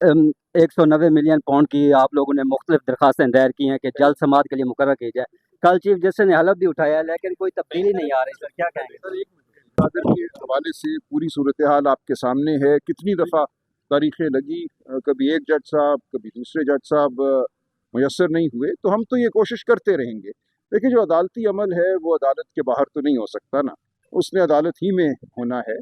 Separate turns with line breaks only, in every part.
£190 million की आप लोगों ने मुख्तलिफ दरखास्तें दायर की हैं कि जल्द समात के लिए मुकर्रर की जाए। कल चीफ जस्टिस ने हलफ भी उठाया है, लेकिन कोई तब्दीली नहीं आ रही। सर क्या कहेंगे?
सर, एक चादर के हवाले से पूरी सूरत हाल आपके सामने है। कितनी दफ़ा तारीखें लगी, कभी एक जज साहब कभी दूसरे जज साहब मुयस्सर नहीं हुए, तो हम तो ये कोशिश करते रहेंगे। लेकिन जो अदालती अमल है वो अदालत के बाहर तो नहीं हो सकता ना, उसने अदालत ही में होना है।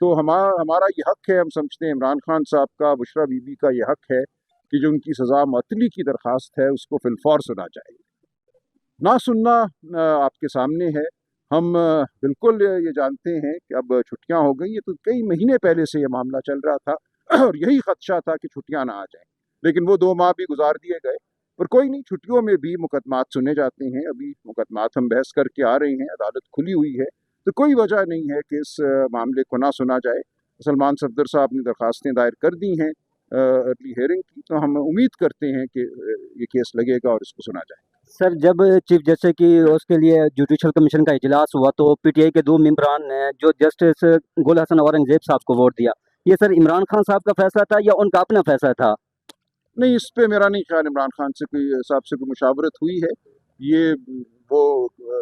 तो हमारा ये हक़ है, हम समझते हैं इमरान खान साहब का, बुशरा बीबी का ये हक़ है कि जो उनकी सज़ा मुअत्तली की दरख्वास्त है उसको फिलफौर सुना जाए। ना सुनना आपके सामने है। हम बिल्कुल ये जानते हैं कि अब छुट्टियां हो गई, ये तो कई महीने पहले से ये मामला चल रहा था और यही खदशा था कि छुट्टियां ना आ जाएं, लेकिन वो 2 माह भी गुजार दिए गए। पर कोई नहीं, छुट्टियों में भी मुकदमात सुने जाते हैं। अभी मुकदमात हम बहस करके आ रहे हैं, अदालत खुली हुई है, तो कोई वजह नहीं है कि इस मामले को ना सुना जाए। सलमान सफदर साहब ने दरखास्तें दायर कर दी हैं अर्ली हेयरिंग की, तो हम उम्मीद करते हैं कि ये केस लगेगा और इसको सुना जाए।
सर जब चीफ जस्टिस की उसके लिए जुडिशल कमीशन का इजलास हुआ तो पीटीआई के 2 मेंबरान ने जो जस्टिस गुल हसन औरंगजेब साहब को वोट दिया, ये सर इमरान खान साहब का फैसला था या उनका अपना फैसला था?
नहीं, इस पे मेरा नहीं ख्याल इमरान खान से साहब से कोई मुशावरत हुई है। ये वो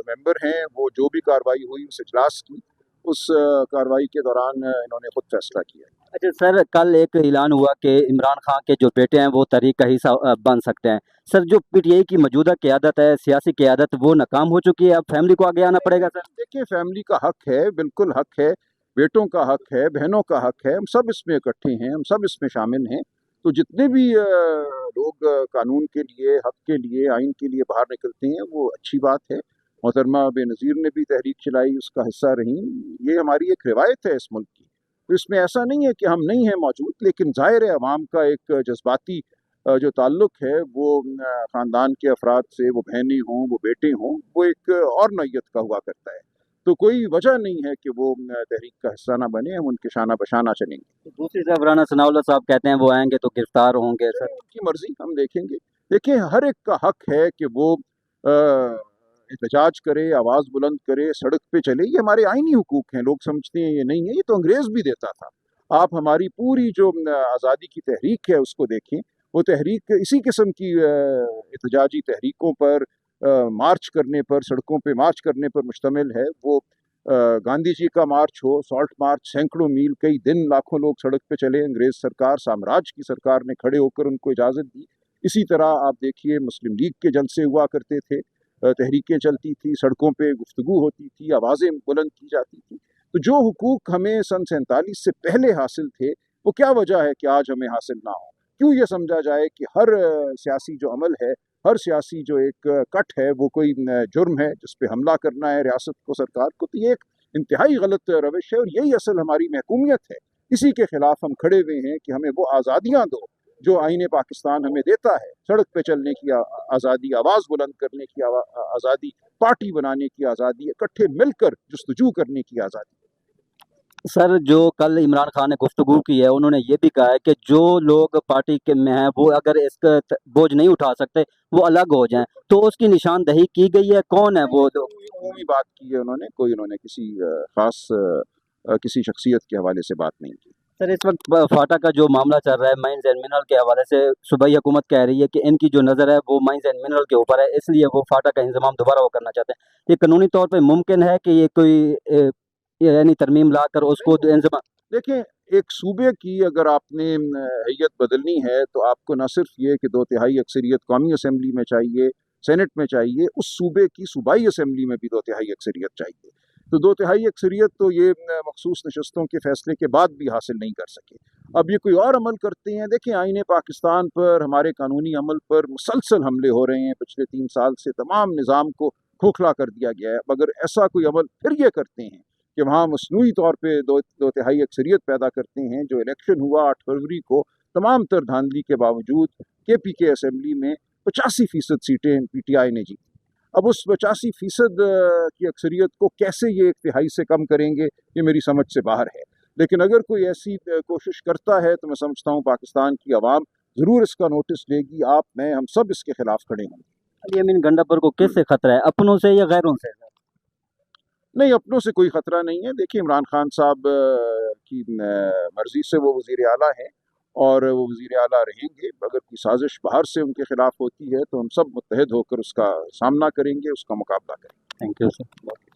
मेंबर हैं, वो जो भी कार्रवाई हुई उस इजलास की, उस कार्रवाई के दौरान इन्होंने खुद फैसला किया।
अच्छा सर, कल एक ऐलान हुआ कि इमरान खान के जो बेटे हैं वो तहरीक का हिस्सा बन सकते हैं। सर जो पीटीआई की मौजूदा क़यादत है, सियासी क़यादत, वो नाकाम हो चुकी है, अब फैमिली को आगे आना पड़ेगा सर?
देखिए, फैमिली का हक है, बिल्कुल हक है, बेटों का हक है, बहनों का हक है, हम सब इसमें इकट्ठे हैं, हम सब इसमें शामिल हैं। तो जितने भी लोग कानून के लिए, हक के लिए, आइन के लिए बाहर निकलते हैं, वो अच्छी बात है। मोहतरमा बेनज़ीर ने भी तहरीक चलाई, उसका हिस्सा रहीं। ये हमारी एक रिवायत है इस मुल्क की। तो इसमें ऐसा नहीं है कि हम नहीं हैं मौजूद, लेकिन ज़ाहिर है अवाम का एक जज्बाती जो ताल्लुक है वो ख़ानदान के अफराद से, वो बहनें हों, वो बेटे हों, वो एक और नौइयत का हुआ करता है। तो कोई वजह नहीं है कि वो तहरीक का हिस्सा ना बने, हम उनके शाना बशाना चलेंगे।
तो दूसरी तरफ राना सनाउल्लाह साहब कहते हैं वो आएंगे तो गिरफ्तार होंगे सर।
उनकी मर्जी, हम देखेंगे। देखिए, हर एक का हक है कि वो एहतजाज करे, आवाज़ बुलंद करे, सड़क पे चले, ये हमारे आईनी हुकूक हैं। लोग समझते हैं ये नहीं है, ये तो अंग्रेज़ भी देता था। आप हमारी पूरी जो आज़ादी की तहरीक है उसको देखें, वो तहरीक इसी किस्म की एहतजाजी तहरीकों पर, मार्च करने पर, सड़कों पे मार्च करने पर मुश्तमिल है। वो गांधी जी का मार्च हो, सॉल्ट मार्च, सैकड़ों मील, कई दिन लाखों लोग सड़क पे चले, अंग्रेज़ सरकार, साम्राज्य की सरकार ने खड़े होकर उनको इजाज़त दी। इसी तरह आप देखिए, मुस्लिम लीग के जलसे हुआ करते थे, तहरीकें चलती थी, सड़कों पे गुफ्तगू होती थी, आवाज़ें बुलंद की जाती थी। तो जो हुकूक हमें सन 47 से पहले हासिल थे, वो क्या वजह है कि आज हमें हासिल ना हो? क्यों ये समझा जाए कि हर सियासी जो अमल है, हर सियासी जो एक कट है, वो कोई जुर्म है जिस पे हमला करना है रियासत को, सरकार को? तो ये एक इंतहाई गलत रविश है और यही असल हमारी महकूमियत है। इसी के खिलाफ हम खड़े हुए हैं कि हमें वो आज़ादियाँ दो जो आईने पाकिस्तान हमें देता है। सड़क पे चलने की आज़ादी, आवाज़ बुलंद करने की आज़ादी, पार्टी बनाने की आज़ादी, इकट्ठे मिलकर जुस्तजू करने की आज़ादी।
सर जो कल इमरान खान ने गुफ्तगू की है, उन्होंने ये भी कहा है कि जो लोग पार्टी के में हैं वो अगर इसका बोझ नहीं उठा सकते वो अलग हो जाएं, तो उसकी निशानदही की गई है। कौन है वो लोग?
अमूमी बात की है उन्होंने, कोई उन्होंने किसी खास किसी शख्सियत के हवाले से बात नहीं की।
सर इस वक्त फाटा का जो मामला चल रहा है माइंस एंड मिनरल के हवाले से, सूबाई हुकूमत कह रही है कि इनकी जो नज़र है वो माइंस एंड मिनरल के ऊपर है, इसलिए वो फाटा का इंतजाम दोबारा वो करना चाहते हैं। ये कानूनी तौर पे मुमकिन है कि ये कोई यानी तरमीम ला कर उसको इंतजाम?
देखें, एक सूबे की अगर आपने हैयत बदलनी है तो आपको न सिर्फ ये कि 2/3 अक्सरियत कौमी असम्बली में चाहिए, सेनेट में चाहिए, उस सूबे की सूबाई असम्बली में भी 2/3 अक्सरियत चाहिए। तो 2/3 अक्सरियत तो ये मखसूस नशस्तों के फैसले के बाद भी हासिल नहीं कर सके। अब ये कोई और अमल करते हैं। देखें, आईने पाकिस्तान पर, हमारे कानूनी अमल पर मुसलसल हमले हो रहे हैं पिछले 3 साल से, तमाम निज़ाम को खोखला कर दिया गया है। अगर ऐसा कोई अमल फिर ये करते हैं कि वहाँ मसनूई तौर पे 2/3 अक्सरियत पैदा करते हैं, जो इलेक्शन हुआ 8 फरवरी को, तमाम तर धांधली के बावजूद KPK असम्बली में 85% सीटें PTI ने जीती। अब उस 85% की अक्सरियत को कैसे ये 1/3 से कम करेंगे, ये मेरी समझ से बाहर है। लेकिन अगर कोई ऐसी कोशिश करता है तो मैं समझता हूँ पाकिस्तान की आवाम ज़रूर इसका नोटिस लेगी। आप, मैं, हम सब इसके खिलाफ खड़े होंगे।
अली अमीन गंडापुर को किससे खतरा है, अपनों से या गैरों से?
नहीं, अपनों से कोई ख़तरा नहीं है। देखिए, इमरान खान साहब की मर्ज़ी से वो वज़ीर आला हैं اور وہ وزیر اعلیٰ رہیں گے. اگر کوئی سازش باہر سے ان کے خلاف ہوتی ہے تو ہم سب متحد ہو کر اس کا سامنا کریں گے, اس کا مقابلہ کریں گے.
Thank you sir.